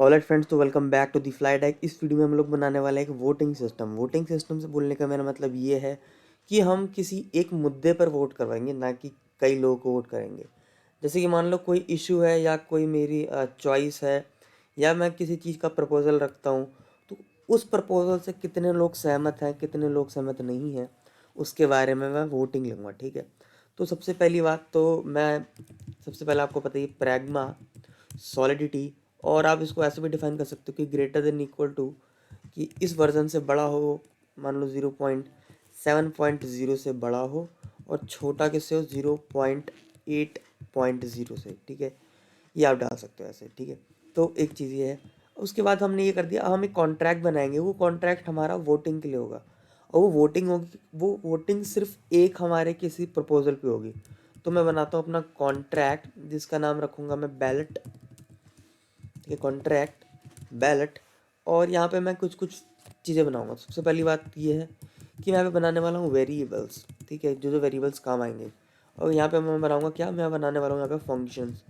Alright friends, तो welcome back to the fly deck. इस video में हम लोग बनाने वाले हैं एक वोटिंग सिस्टम। वोटिंग सिस्टम से बोलने का मेरा मतलब ये है कि हम किसी एक मुद्दे पर वोट करवाएंगे, ना कि कई लोगों को वोट करेंगे। जैसे कि मान लो कोई इशू है या कोई मेरी चॉइस है या मैं किसी चीज़ का प्रपोज़ल रखता हूँ, तो उस प्रपोज़ल से कितने लोग सहमत हैं, कितने लोग सहमत नहीं हैं, उसके बारे में मैं वोटिंग लूँगा। ठीक है, तो सबसे पहली बात तो मैं सबसे पहले आपको पता ही प्रैग्मा सॉलिडिटी, और आप इसको ऐसे भी डिफाइन कर सकते हो कि ग्रेटर देन इक्वल टू, कि इस वर्जन से बड़ा हो, मान लो 0.7.0 से बड़ा हो, और छोटा किससे हो 0.8.0 से। ठीक है, ये आप डाल सकते हो ऐसे। ठीक है, तो एक चीज़ ये है। उसके बाद हमने ये कर दिया, हम एक कॉन्ट्रैक्ट बनाएंगे। वो कॉन्ट्रैक्ट हमारा वोटिंग के लिए होगा, और वो वोटिंग होगी, वो वोटिंग सिर्फ एक हमारे किसी प्रपोजल पे होगी। तो मैं बनाता हूँ अपना कॉन्ट्रैक्ट, जिसका नाम रखूँगा मैं बैलेट। ये कॉन्ट्रैक्ट बैलेट, और यहाँ पे मैं कुछ कुछ चीज़ें बनाऊंगा। सबसे पहली बात ये है कि मैं यहाँ पे बनाने वाला हूँ वेरिएबल्स। ठीक है, जो जो वेरिएबल्स काम आएंगे। और यहाँ पे मैं बनाऊंगा क्या, मैं बनाने वाला हूँ यहाँ पे फंक्शंस।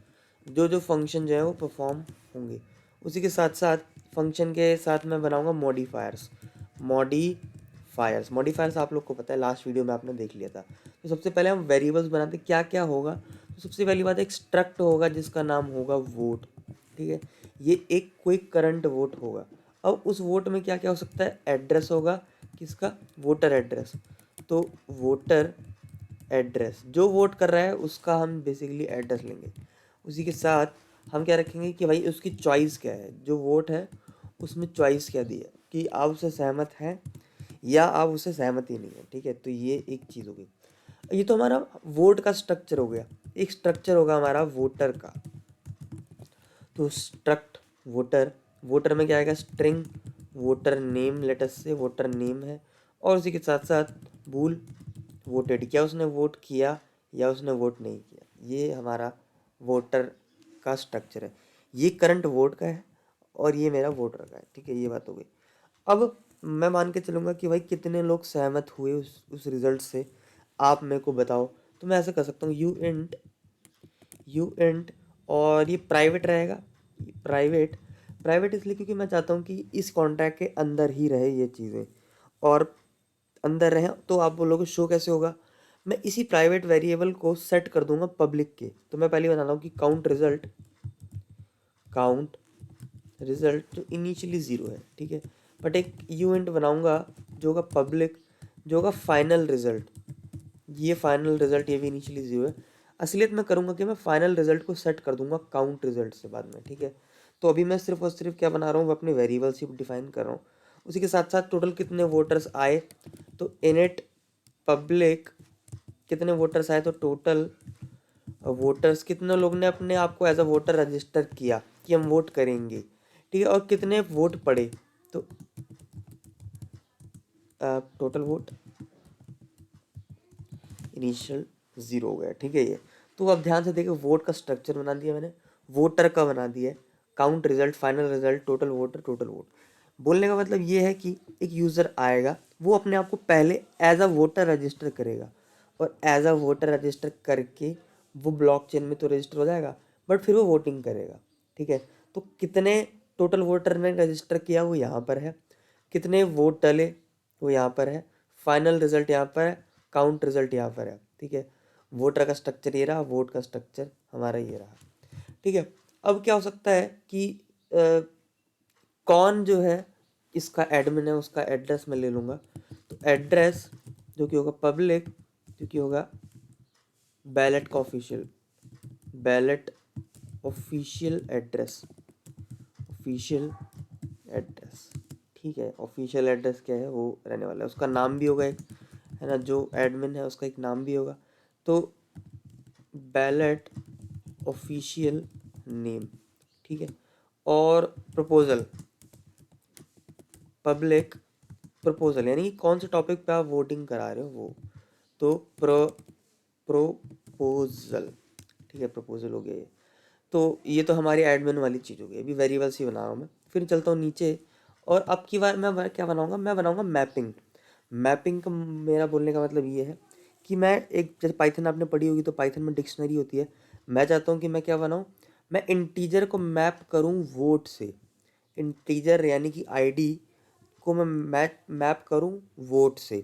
जो जो फंक्शन जो है वो परफॉर्म होंगे। उसी के साथ साथ फंक्शन के साथ मैं बनाऊंगा मॉडिफायर्स। मॉडिफायर्स आप लोग को पता है, लास्ट वीडियो में आपने देख लिया था। तो सबसे पहले हम वेरिएबल्स बनाते क्या क्या होगा। तो सबसे पहली बात, एक स्ट्रक्ट होगा जिसका नाम होगा वोट। ठीक है, ये एक कोई करंट वोट होगा। अब उस वोट में क्या क्या हो सकता है, एड्रेस होगा, किसका, वोटर एड्रेस। तो वोटर एड्रेस, जो वोट कर रहा है उसका हम बेसिकली एड्रेस लेंगे। उसी के साथ हम क्या रखेंगे कि भाई उसकी चॉइस क्या है, जो वोट है उसमें चॉइस क्या दी है, कि आप उससे सहमत हैं या आप उससे सहमत ही नहीं है। ठीक है, तो ये एक चीज़ हो गई। ये तो हमारा वोट का स्ट्रक्चर हो गया। एक स्ट्रक्चर होगा हमारा वोटर का। तो स्ट्रक्ट वोटर, वोटर में क्या आएगा, string voter name, let's say voter name है, और उसी के साथ साथ बूल वोटेड, क्या उसने वोट किया या उसने वोट नहीं किया। ये हमारा वोटर का स्ट्रक्चर है। ये करंट वोट का है और ये मेरा वोटर का है। ठीक है, ये बात हो गई। अब मैं मान के चलूँगा कि भाई कितने लोग सहमत हुए उस रिजल्ट से, आप मेरे को बताओ। तो मैं ऐसे कर सकता हूँ, यू इंट, और ये प्राइवेट रहेगा। प्राइवेट प्राइवेट इसलिए क्योंकि मैं चाहता हूँ कि इस कॉन्ट्रैक्ट के अंदर ही रहे ये चीज़ें, और अंदर रहे। तो आप बोलोगे शो कैसे होगा, मैं इसी प्राइवेट वेरिएबल को सेट कर दूंगा पब्लिक के। तो मैं पहले बता रहा हूँ कि काउंट रिजल्ट जो इनिशियली ज़ीरो है। ठीक है, बट एक यूएंट बनाऊंगा जो होगा पब्लिक, जो होगा फाइनल रिजल्ट। ये फाइनल रिजल्ट ये भी इनिशियली ज़ीरो है। असलियत में करूँगा कि मैं फाइनल रिजल्ट को सेट कर दूंगा काउंट रिजल्ट से बाद में। ठीक है, तो अभी मैं सिर्फ और सिर्फ क्या बना रहा हूँ, अपने वेरिएबल्स ही डिफाइन कर रहा हूँ। उसी के साथ साथ टोटल कितने वोटर्स आए, तो इनिट पब्लिक कितने वोटर्स आए, तो टोटल वोटर्स कितने लोग ने अपने आप को एज अ वोटर रजिस्टर किया कि हम वोट करेंगे। ठीक है, और कितने वोट पड़े, तो टोटल वोट इनिशियल ज़ीरो हो गया। ठीक है, ये तो अब ध्यान से देखिए, वोट का स्ट्रक्चर बना दिया मैंने, वोटर का बना दिया है, count result, final result, total voter, total vote. बोलने का मतलब ये है कि एक यूज़र आएगा, वो अपने आप को पहले एज अ वोटर रजिस्टर करेगा, और एज अ वोटर रजिस्टर करके वो ब्लॉकचेन में तो रजिस्टर हो जाएगा, बट फिर वो वोटिंग करेगा। ठीक है, तो कितने टोटल वोटर ने रजिस्टर किया वो यहाँ पर है, कितने वोट डले वो यहाँ पर है, फाइनल रिजल्ट यहाँ पर है, काउंट रिजल्ट यहाँ पर है। ठीक है, वोटर का स्ट्रक्चर ये रहा, वोट का स्ट्रक्चर हमारा ये रहा। ठीक है, अब क्या हो सकता है कि कौन जो है इसका एडमिन है, उसका एड्रेस मैं ले लूँगा। तो एड्रेस जो कि होगा पब्लिक, जो कि होगा बैलेट का ऑफिशियल एड्रेस। ठीक है, ऑफिशियल एड्रेस क्या है वो रहने वाला है, उसका नाम भी होगा एक, है ना, जो एडमिन है उसका एक नाम भी होगा। तो बैलेट ऑफिशियल नेम। ठीक है, और प्रपोजल पब्लिक प्रपोजल, यानी कि कौन से टॉपिक पे आप वोटिंग करा रहे हो वो। तो प्रोपोजल। ठीक है, प्रपोजल हो गया ये। तो ये तो हमारी एडमिन वाली चीज़ हो गई। अभी वेरिएबल्स ही बना रहा हूँ मैं। फिर चलता हूँ नीचे, और अब की बार मैं क्या बनाऊँगा, मैं बनाऊँगा मैपिंग। मैपिंग का मेरा बोलने का मतलब ये है कि मैं एक, जैसे पाइथन आपने पढ़ी होगी तो पाइथन में डिक्शनरी होती है। मैं चाहता हूँ कि मैं क्या बनाऊँ, मैं इंटीजर को मैप करूँ वोट से। इंटीजर यानी कि आईडी को मैं मैप करूं वोट से,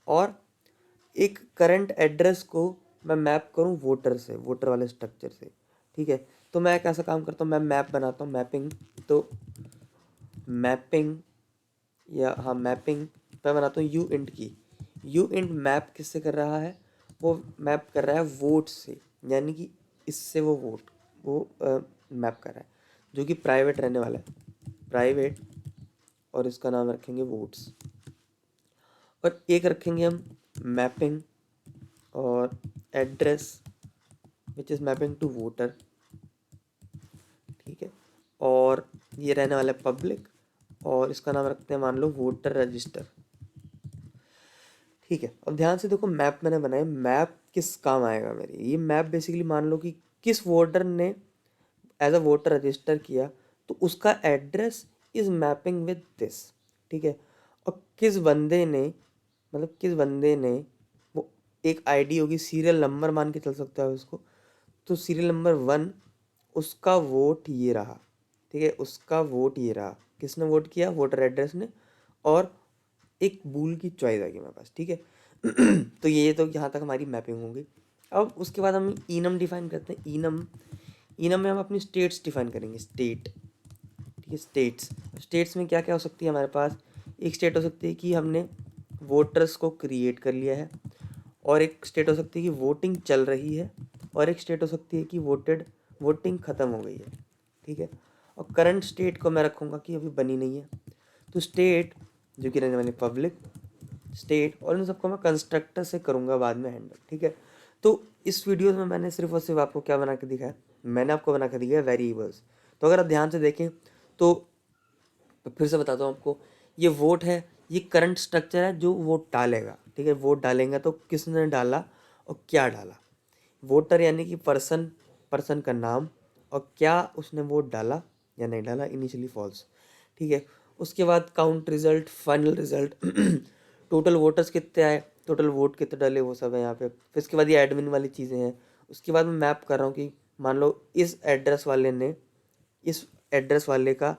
और एक करंट एड्रेस को मैं मैप करूं वोटर से, वोटर वाले स्ट्रक्चर से। ठीक है, तो मैं कैसा काम करता हूँ, मैं मैप बनाता हूँ, मैपिंग। तो मैपिंग या हाँ मैपिंग मैं बनाता हूँ यू इंट की। यू इंट मैप किससे कर रहा है, वो मैप कर रहा है वोट से, यानी कि इससे वो वोट वो मैप कर रहा है, जो कि प्राइवेट रहने वाला है, प्राइवेट, और इसका नाम रखेंगे वोट्स। और एक रखेंगे हम मैपिंग और address which is mapping to voter. ठीक है, और ये रहने वाला है पब्लिक, और इसका नाम रखते हैं मान लो वोटर रजिस्टर। ठीक है, अब ध्यान से देखो, मैप मैंने बनाया, मैप किस काम आएगा मेरे, ये मैप बेसिकली मान लो कि किस वोटर ने एज अ वोटर रजिस्टर किया, तो उसका address is mapping with this. ठीक है, और किस बंदे ने, मतलब किस बंदे ने, वो एक आईडी होगी, सीरियल नंबर मान के चल सकता है उसको, तो सीरियल नंबर 1 उसका वोट ये रहा। ठीक है, उसका वोट ये रहा, किसने वोट किया, वोटर एड्रेस ने, और एक बूल की चॉइस आएगी मेरे पास। ठीक है तो ये तो यहाँ तक हमारी मैपिंग होगी। अब उसके बाद हम इनम डिफाइन करते हैं। इनम, इनम में हम अपनी स्टेट्स डिफाइन करेंगे, स्टेट। ठीक है, स्टेट्स, स्टेट्स में क्या क्या हो सकती है हमारे पास, एक स्टेट हो सकती है कि हमने वोटर्स को क्रिएट कर लिया है, और एक स्टेट हो सकती है कि वोटिंग चल रही है, और एक स्टेट हो सकती है कि वोटिंग ख़त्म हो गई है। ठीक है, और करंट स्टेट को मैं रखूँगा कि अभी बनी नहीं है। तो स्टेट जो कि रहने वाली पब्लिक स्टेट, और इन सबको मैं कंस्ट्रक्टर से करूँगा बाद में हैंडल। ठीक है, तो इस वीडियो में मैंने सिर्फ और सिर्फ आपको क्या बना के दिखाया, मैंने आपको बना के दिया वेरिएबल्स। तो अगर आप ध्यान से देखें तो फिर से बताता हूँ आपको, ये वोट है, ये करंट स्ट्रक्चर है जो वोट डालेगा। ठीक है, वोट डालेंगे तो किसने डाला और क्या डाला, वोटर यानी कि पर्सन, पर्सन का नाम, और क्या उसने वोट डाला या नहीं डाला, इनिशियली फॉल्स। ठीक है, उसके बाद count result, final result total voters कितने आए, टोटल वोट कितने डाले, वो सब है यहाँ पे। फिर इसके बाद ये एडमिन वाली चीज़ें हैं। उसके बाद मैं मैप कर रहा हूँ कि मान लो इस एड्रेस वाले ने, इस एड्रेस वाले का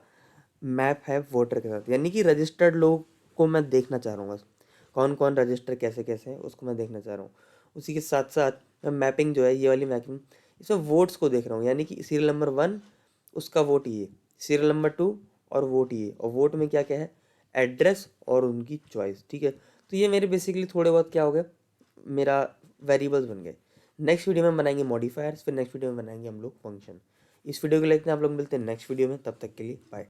मैप है वोटर के साथ, यानी कि रजिस्टर्ड लोग को मैं देखना चाह रहा हूँ बस, कौन कौन रजिस्टर कैसे कैसे है उसको मैं देखना चाह रहा हूँ। उसी के साथ साथ मैं मैपिंग जो है, ये वाली मैपिंग, इसमें वोट्स को देख रहा हूँ, यानी कि सीरियल नंबर 1 उसका वोट ये, सीरियल नंबर 2 और वोट ये, और वोट में क्या क्या है, एड्रेस और उनकी चॉइस। ठीक है, तो ये मेरे बेसिकली थोड़े बहुत क्या हो गए, मेरा वेरिएबल्स बन गए। नेक्स्ट वीडियो में बनाएंगे मॉडिफायर्स, फिर नेक्स्ट वीडियो में बनाएंगे हम लोग फंक्शन। इस वीडियो को लेते हैं, आप लोग मिलते हैं नेक्स्ट वीडियो में, तब तक के लिए बाय।